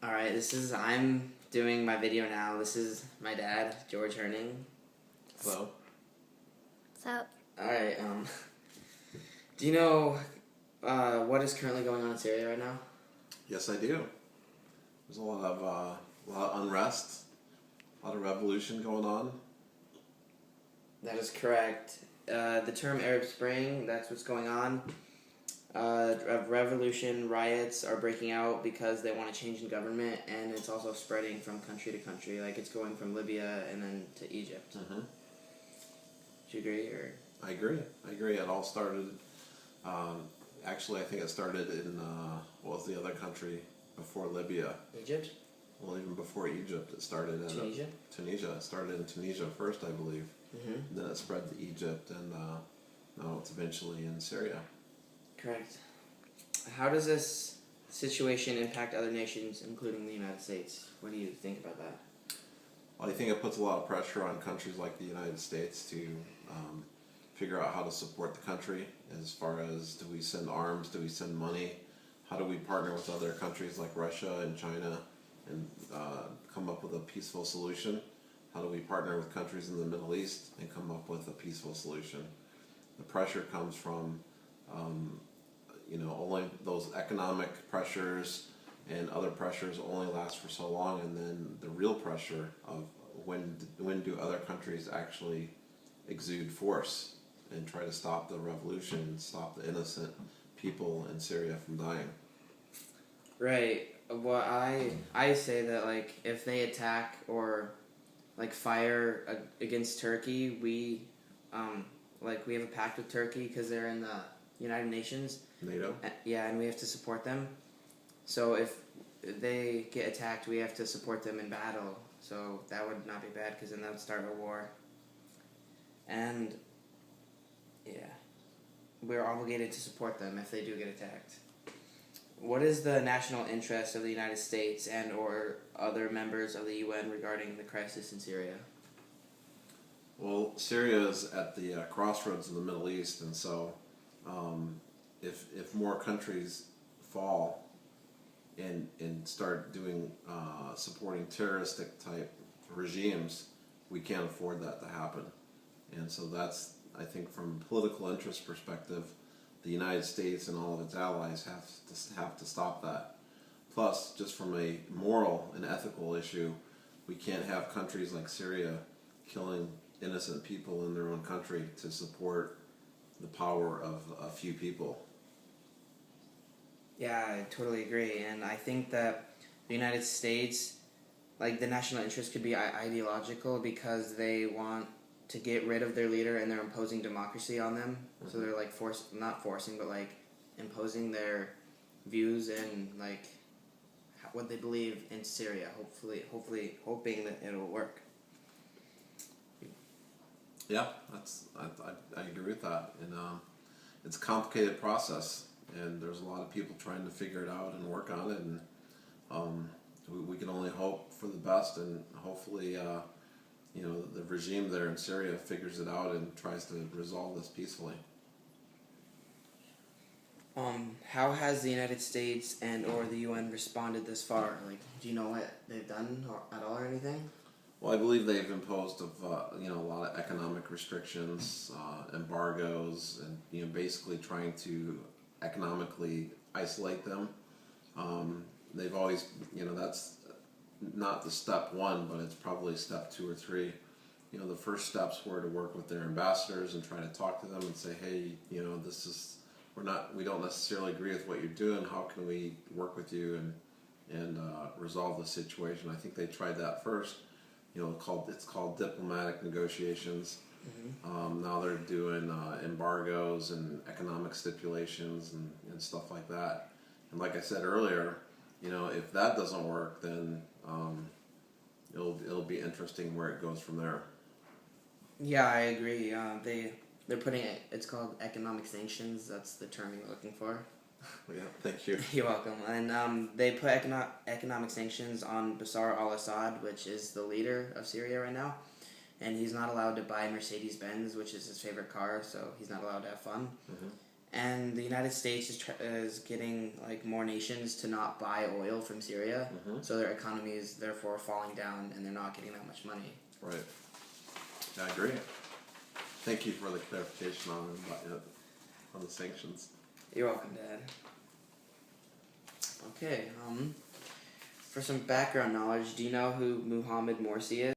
Alright, I'm doing my video now. This is my dad, George Herning. Hello. What's up? Alright, do you know what is currently going on in Syria right now? Yes, I do. There's a lot of unrest, a lot of revolution going on. That is correct. The term Arab Spring, that's what's going on. Revolution, riots are breaking out because they want to change in government, and it's also spreading from country to country. Like, it's going from Libya and then to Egypt. Mm-hmm. Do you agree, or...? I agree. It all started, actually I think it started in, what was the other country before Libya? Egypt? Well, even before Egypt, it started in... Tunisia? Tunisia. It started in Tunisia first, I believe. Mm-hmm. Then it spread to Egypt, and now it's eventually in Syria. Correct. How does this situation impact other nations, including the United States? What do you think about that? Well, I think it puts a lot of pressure on countries like the United States to figure out how to support the country, as far as, do we send arms, do we send money, how do we partner with other countries like Russia and China and come up with a peaceful solution? How do we partner with countries in the Middle East and come up with a peaceful solution? The pressure comes from only those economic pressures, and other pressures only last for so long, and then the real pressure of when do other countries actually exude force and try to stop the revolution and stop the innocent people in Syria from dying. Right. Well, I say that, like, if they attack or, like, fire against Turkey, we have a pact with Turkey because they're in the United Nations. NATO? Yeah, and we have to support them. So if they get attacked, we have to support them in battle. So that would not be bad, because then that would start a war. And, yeah, we're obligated to support them if they do get attacked. What is the national interest of the United States and or other members of the UN regarding the crisis in Syria? Well, Syria is at the crossroads of the Middle East, and so if more countries fall and start doing supporting terroristic type regimes, we can't afford that to happen. And so that's, I think, from a political interest perspective, the United States and all of its allies have to stop that. Plus, just from a moral and ethical issue, we can't have countries like Syria killing innocent people in their own country to support the power of a few people. Yeah, I totally agree. And I think that the United States, like, the national interest could be ideological because they want to get rid of their leader and they're imposing democracy on them. Mm-hmm. So they're, like, not forcing, but, like, imposing their views and, like, what they believe in Syria, hopefully hoping that it'll work. Yeah, I agree with that. And it's a complicated process, and there's a lot of people trying to figure it out and work on it, and we can only hope for the best, and hopefully the regime there in Syria figures it out and tries to resolve this peacefully. How has the United States and or the UN responded this far? Like, do you know what they've done at all or anything? Well, I believe they've imposed a lot of economic restrictions, embargoes, and basically trying to economically isolate them. They've always, that's not the step one, but it's probably step 2 or 3. The first steps were to work with their ambassadors and try to talk to them and say, hey, we don't necessarily agree with what you're doing. How can we work with you and resolve the situation? I think they tried that first. It's called diplomatic negotiations. Mm-hmm. Now they're doing embargoes and economic stipulations and stuff like that. And like I said earlier, if that doesn't work, then it'll be interesting where it goes from there. Yeah, I agree. They're putting it's called economic sanctions. That's the term you're looking for. Yeah, thank you. You're welcome. And they put economic sanctions on Bashar al-Assad, which is the leader of Syria right now. And he's not allowed to buy Mercedes-Benz, which is his favorite car, so he's not allowed to have fun. Mm-hmm. and the United States is getting like more nations to not buy oil from Syria, so their economy is therefore falling down, and they're not getting that much money. Right. I agree. Thank you for the clarification on the sanctions. You're welcome, Dad. Okay, for some background knowledge, do you know who Muhammad Morsi is?